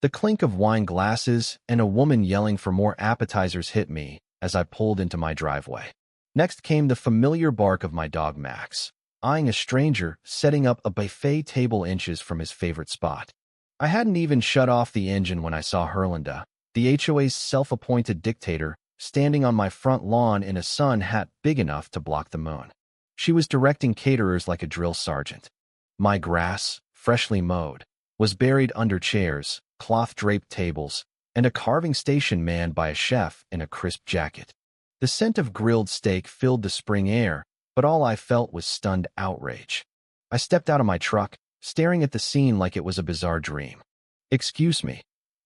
The clink of wine glasses and a woman yelling for more appetizers hit me as I pulled into my driveway. Next came the familiar bark of my dog Max, eyeing a stranger setting up a buffet table inches from his favorite spot. I hadn't even shut off the engine when I saw Herlinda, the HOA's self-appointed dictator, standing on my front lawn in a sun hat big enough to block the moon. She was directing caterers like a drill sergeant. My grass, freshly mowed, was buried under chairs, cloth-draped tables, and a carving station manned by a chef in a crisp jacket. The scent of grilled steak filled the spring air, but all I felt was stunned outrage. I stepped out of my truck, staring at the scene like it was a bizarre dream. "Excuse me,"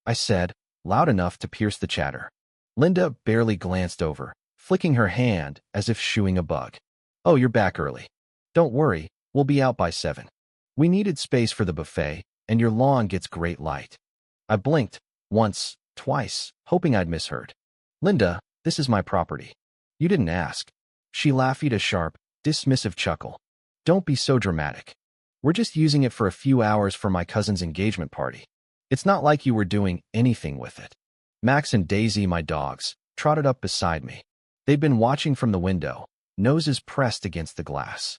I said, loud enough to pierce the chatter. Linda barely glanced over, flicking her hand as if shooing a bug. "Oh, you're back early. Don't worry, we'll be out by 7. We needed space for the buffet, and your lawn gets great light." I blinked, once, twice, hoping I'd misheard. "Linda, this is my property. You didn't ask." She laughed a sharp, dismissive chuckle. "Don't be so dramatic. We're just using it for a few hours for my cousin's engagement party. It's not like you were doing anything with it." Max and Daisy, my dogs, trotted up beside me. They'd been watching from the window, noses pressed against the glass.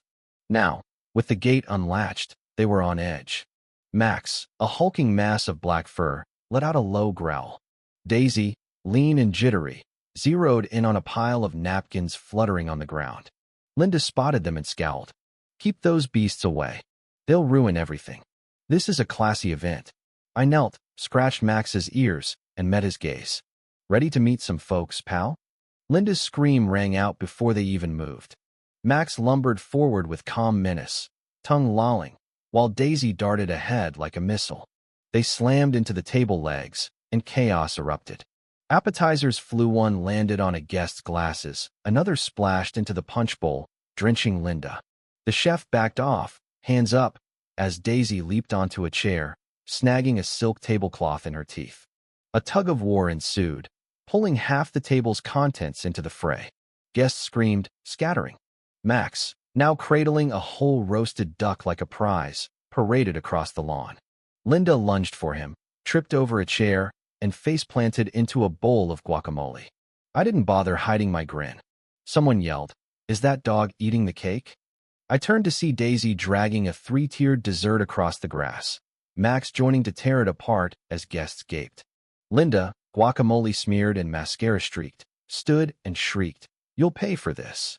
Now, with the gate unlatched, they were on edge. Max, a hulking mass of black fur, let out a low growl. Daisy, lean and jittery, zeroed in on a pile of napkins fluttering on the ground. Linda spotted them and scowled. "Keep those beasts away. They'll ruin everything. This is a classy event." I knelt, scratched Max's ears, and met his gaze. "Ready to meet some folks, pal?" Linda's scream rang out before they even moved. Max lumbered forward with calm menace, tongue lolling, while Daisy darted ahead like a missile. They slammed into the table legs, and chaos erupted. Appetizers flew. One landed on a guest's glasses, another splashed into the punch bowl, drenching Linda. The chef backed off, hands up, as Daisy leaped onto a chair, snagging a silk tablecloth in her teeth. A tug-of-war ensued, pulling half the table's contents into the fray. Guests screamed, scattering. Max, now cradling a whole roasted duck like a prize, paraded across the lawn. Linda lunged for him, tripped over a chair, and face-planted into a bowl of guacamole. I didn't bother hiding my grin. Someone yelled, "Is that dog eating the cake?" I turned to see Daisy dragging a 3-tiered dessert across the grass, Max joining to tear it apart as guests gaped. Linda, guacamole smeared and mascara streaked, stood and shrieked, "You'll pay for this."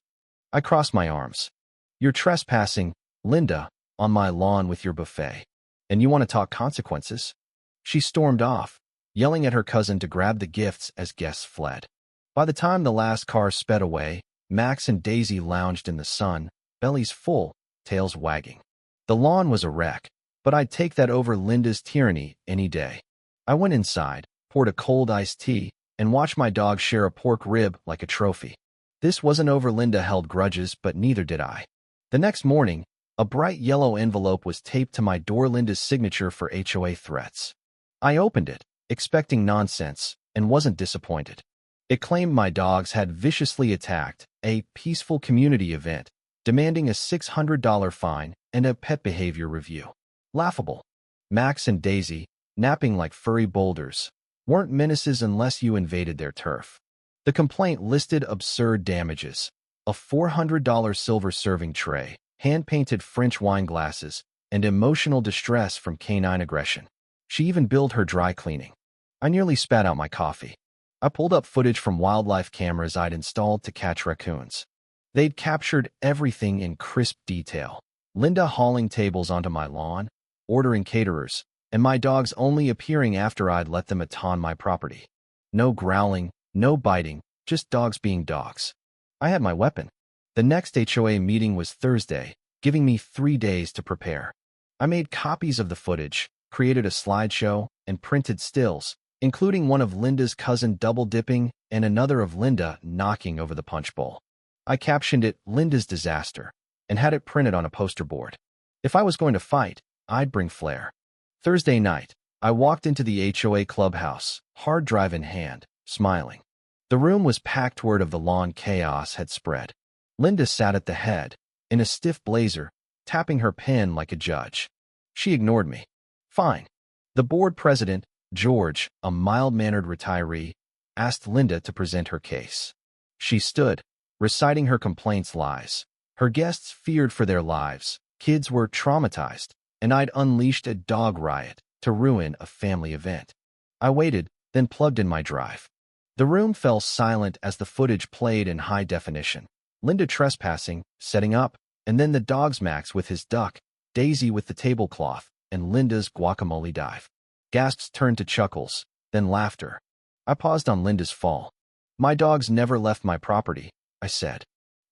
I crossed my arms. "You're trespassing, Linda, on my lawn with your buffet. And you want to talk consequences?" She stormed off, yelling at her cousin to grab the gifts as guests fled. By the time the last car sped away, Max and Daisy lounged in the sun, bellies full, tails wagging. The lawn was a wreck, but I'd take that over Linda's tyranny any day. I went inside, poured a cold iced tea, and watched my dog share a pork rib like a trophy. This wasn't over Linda held grudges, but neither did I. The next morning, a bright yellow envelope was taped to my door, Linda's signature for HOA threats. I opened it, expecting nonsense, and wasn't disappointed. It claimed my dogs had viciously attacked a peaceful community event, demanding a $600 fine and a pet behavior review. Laughable. Max and Daisy, napping like furry boulders, weren't menaces unless you invaded their turf. The complaint listed absurd damages: a $400 silver serving tray, hand-painted French wine glasses, and emotional distress from canine aggression. She even billed her dry cleaning. I nearly spat out my coffee. I pulled up footage from wildlife cameras I'd installed to catch raccoons. They'd captured everything in crisp detail. Linda hauling tables onto my lawn, ordering caterers, and my dogs only appearing after I'd let them on my property. No growling, no biting, just dogs being dogs. I had my weapon. The next HOA meeting was Thursday, giving me 3 days to prepare. I made copies of the footage, created a slideshow, and printed stills, including one of Linda's cousin double-dipping and another of Linda knocking over the punch bowl. I captioned it "Linda's Disaster" and had it printed on a poster board. If I was going to fight, I'd bring flair. Thursday night, I walked into the HOA clubhouse, hard drive in hand, smiling. The room was packed. Word of the lawn chaos had spread. Linda sat at the head, in a stiff blazer, tapping her pen like a judge. She ignored me. Fine. The board president, George, a mild-mannered retiree, asked Linda to present her case. She stood, reciting her complaints' lies. Her guests feared for their lives, kids were traumatized, and I'd unleashed a dog riot to ruin a family event. I waited, then plugged in my drive. The room fell silent as the footage played in high definition. Linda trespassing, setting up, and then the dog's Max with his duck, Daisy with the tablecloth, and Linda's guacamole dive. Gasps turned to chuckles, then laughter. I paused on Linda's fall. My dogs never left my property, I said.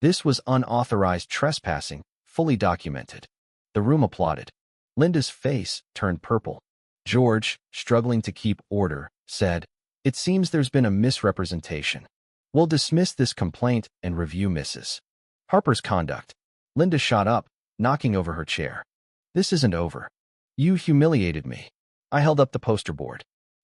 This was unauthorized trespassing, fully documented. The room applauded. Linda's face turned purple. George, struggling to keep order, said, "It seems there's been a misrepresentation. We'll dismiss this complaint and review Mrs. Harper's conduct." Linda shot up, knocking over her chair. "This isn't over. You humiliated me." I held up the poster board.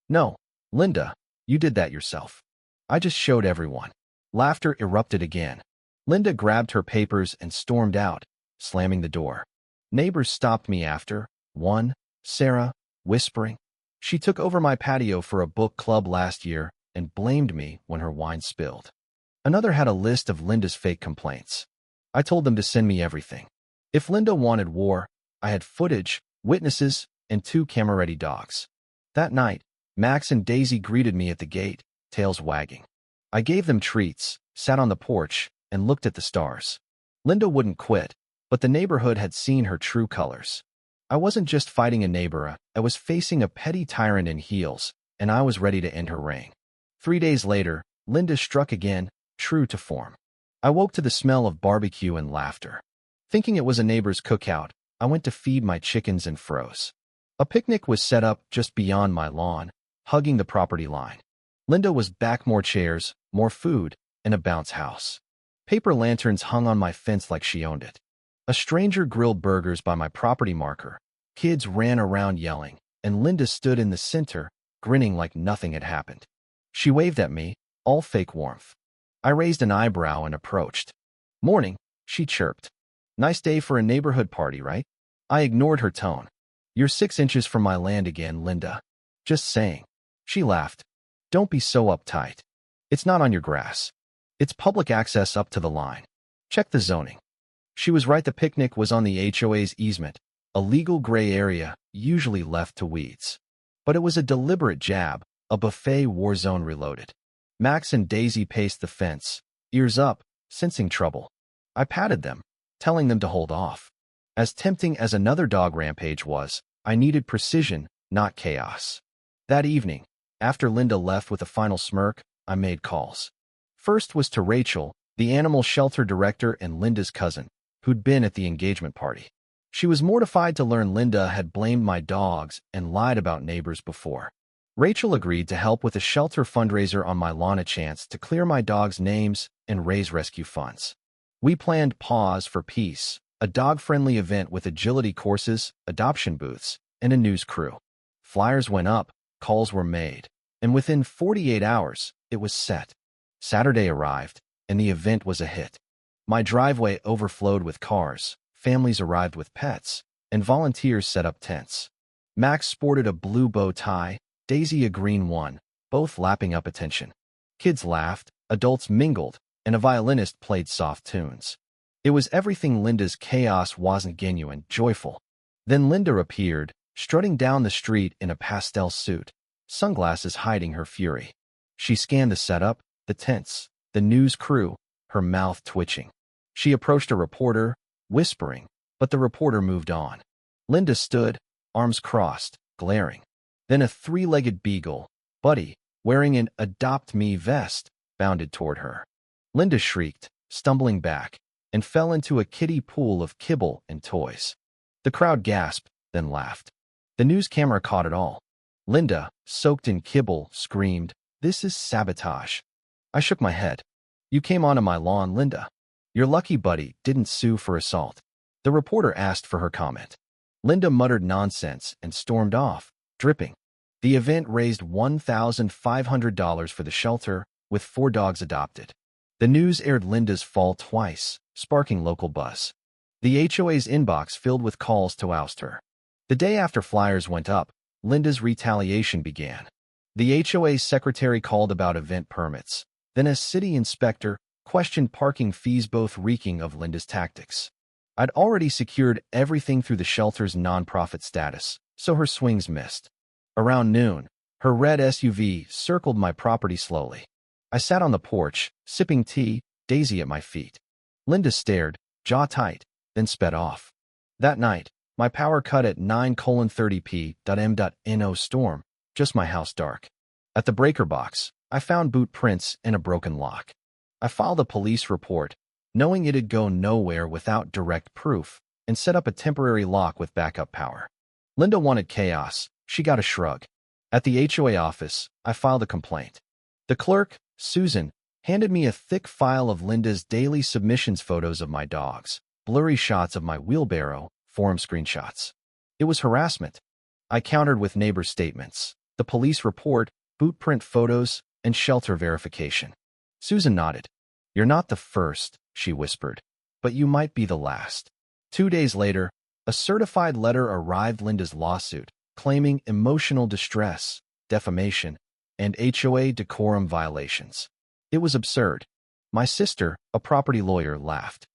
"No, Linda, you did that yourself. I just showed everyone." Laughter erupted again. Linda grabbed her papers and stormed out, slamming the door. Neighbors stopped me after. One, Sarah, whispering. She took over my patio for a book club last year and blamed me when her wine spilled. Another had a list of Linda's fake complaints. I told them to send me everything. If Linda wanted war, I had footage, witnesses, and 2 camera-ready dogs. That night, Max and Daisy greeted me at the gate, tails wagging. I gave them treats, sat on the porch, and looked at the stars. Linda wouldn't quit, but the neighborhood had seen her true colors. I wasn't just fighting a neighbor, I was facing a petty tyrant in heels, and I was ready to end her reign. 3 days later, Linda struck again, true to form. I woke to the smell of barbecue and laughter. Thinking it was a neighbor's cookout, I went to feed my chickens and froze. A picnic was set up just beyond my lawn, hugging the property line. Linda was back, more chairs, more food, and a bounce house. Paper lanterns hung on my fence like she owned it. A stranger grilled burgers by my property marker. Kids ran around yelling, and Linda stood in the center, grinning like nothing had happened. She waved at me, all fake warmth. I raised an eyebrow and approached. "Morning," she chirped. "Nice day for a neighborhood party, right?" I ignored her tone. "You're 6 inches from my land again, Linda." "Just saying." She laughed. "Don't be so uptight. It's not on your grass. It's public access up to the line. Check the zoning." She was right. The picnic was on the HOA's easement, a legal gray area usually left to weeds. But it was a deliberate jab, a buffet war zone reloaded. Max and Daisy paced the fence, ears up, sensing trouble. I patted them, telling them to hold off. As tempting as another dog rampage was, I needed precision, not chaos. That evening, after Linda left with a final smirk, I made calls. First was to Rachel, the animal shelter director and Linda's cousin, who'd been at the engagement party. She was mortified to learn Linda had blamed my dogs and lied about neighbors before. Rachel agreed to help with a shelter fundraiser on my lawn, a chance to clear my dogs' names and raise rescue funds. We planned Paws for Peace, a dog-friendly event with agility courses, adoption booths, and a news crew. Flyers went up, calls were made, and within 48 hours, it was set. Saturday arrived, and the event was a hit. My driveway overflowed with cars, families arrived with pets, and volunteers set up tents. Max sported a blue bow tie, Daisy a green one, both lapping up attention. Kids laughed, adults mingled, and a violinist played soft tunes. It was everything Linda's chaos wasn't genuine, joyful. Then Linda appeared, strutting down the street in a pastel suit, sunglasses hiding her fury. She scanned the setup, the tents, the news crew, her mouth twitching. She approached a reporter, whispering, but the reporter moved on. Linda stood, arms crossed, glaring. Then a 3-legged beagle, Buddy, wearing an Adopt Me vest, bounded toward her. Linda shrieked, stumbling back, and fell into a kiddie pool of kibble and toys. The crowd gasped, then laughed. The news camera caught it all. Linda, soaked in kibble, screamed, "This is sabotage." I shook my head. "You came onto my lawn, Linda. You're lucky Buddy didn't sue for assault." The reporter asked for her comment. Linda muttered nonsense and stormed off, dripping. The event raised $1,500 for the shelter, with 4 dogs adopted. The news aired Linda's fall twice, sparking local buzz. The HOA's inbox filled with calls to oust her. The day after flyers went up, Linda's retaliation began. The HOA secretary called about event permits. Then a city inspector questioned parking fees, both reeking of Linda's tactics. I'd already secured everything through the shelter's nonprofit status, so her swings missed. Around noon, her red SUV circled my property slowly. I sat on the porch, sipping tea, Daisy at my feet. Linda stared, jaw tight, then sped off. That night, my power cut at 9:30 p.m. Storm, just my house dark. At the breaker box, I found boot prints and a broken lock. I filed a police report, knowing it'd go nowhere without direct proof, and set up a temporary lock with backup power. Linda wanted chaos. She got a shrug. At the HOA office, I filed a complaint. The clerk, Susan, handed me a thick file of Linda's daily submissions, photos of my dogs, blurry shots of my wheelbarrow, forum screenshots. It was harassment. I countered with neighbor statements, the police report, boot print photos, and shelter verification. Susan nodded. "You're not the first," she whispered, "but you might be the last." 2 days later, a certified letter arrived, Linda's lawsuit, claiming emotional distress, defamation, and HOA decorum violations. It was absurd. My sister, a property lawyer, laughed.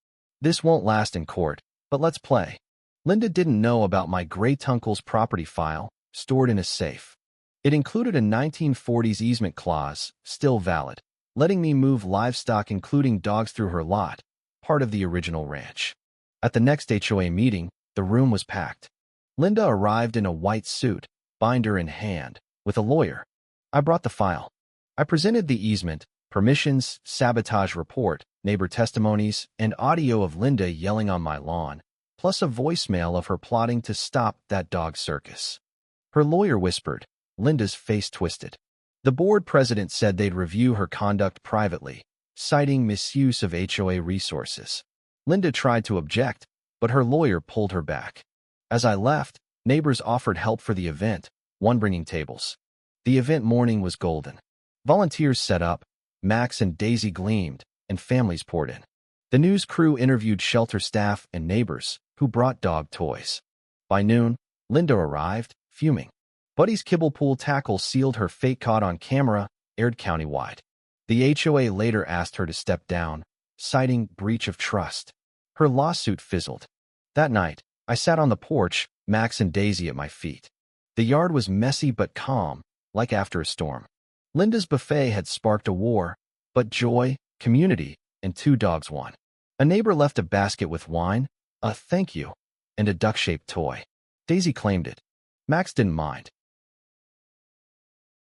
"This won't last in court, but let's play." Linda didn't know about my great-uncle's property file, stored in a safe. It included a 1940s easement clause, still valid, letting me move livestock including dogs through her lot, part of the original ranch. At the next HOA meeting, the room was packed. Linda arrived in a white suit, binder in hand, with a lawyer. I brought the file. I presented the easement, permissions, sabotage report, neighbor testimonies, and audio of Linda yelling on my lawn, plus a voicemail of her plotting to stop that dog circus. Her lawyer whispered. Linda's face twisted. The board president said they'd review her conduct privately, citing misuse of HOA resources. Linda tried to object, but her lawyer pulled her back. As I left, neighbors offered help for the event, one bringing tables. The event morning was golden. Volunteers set up, Max and Daisy gleamed, and families poured in. The news crew interviewed shelter staff and neighbors, who brought dog toys. By noon, Linda arrived, fuming. Buddy's kibble pool tackle sealed her fate, caught on camera, aired countywide. The HOA later asked her to step down, citing breach of trust. Her lawsuit fizzled. That night, I sat on the porch, Max and Daisy at my feet. The yard was messy but calm, like after a storm. Linda's buffet had sparked a war, but joy, community, and 2 dogs won. A neighbor left a basket with wine, a thank you, and a duck-shaped toy. Daisy claimed it. Max didn't mind.